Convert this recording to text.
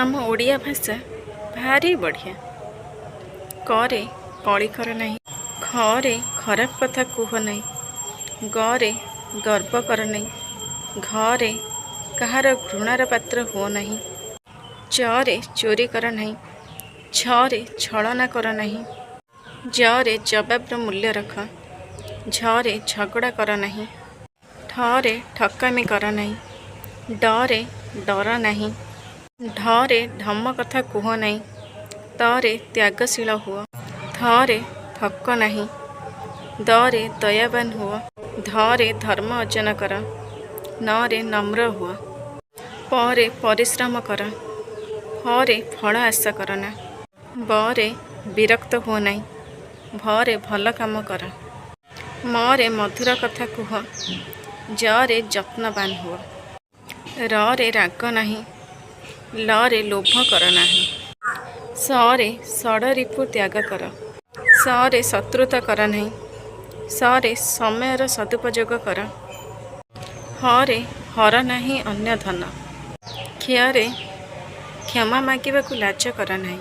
आम ओडिया भाषा भारी बढ़िया। करे कली कर नहीं, खरे खराब कथा कुह नहीं, गरे गर्व कर नहीं, घरे कहार घृणार पात्र हो नहीं, चरे चोरी कर नहीं, छरे छलना कर नहीं, जरे जवाबर मूल्य रख, झरे झगड़ा कर नहीं, ठरे ठकामी कर नहीं, डरे डर नहीं, ढरे ढम कथा कुह नहीं, तरे त्यागशील हुआ, थरे थक नहीं, दरे दयावान हुआ, धरे धर्म अर्जन कर, नरे नम्र हुआ, परे परिश्रम कर, फरे फल आशा करना, बरे विरक्त हो नहीं, भरे भल काम कर, मरे मधुर कथा कुह, जरे जत्नवान हुआ, रे राग नहीं, लरे लोभ कर नहीं, सरे षड़ रिपु त्याग कर, सरे शत्रुता कर नहीं, सरे समयर सदुपयोग कर, हरे हर नहीं अन्य धन, क्षयरे क्षमा मागिबाकु लाज कर नहीं,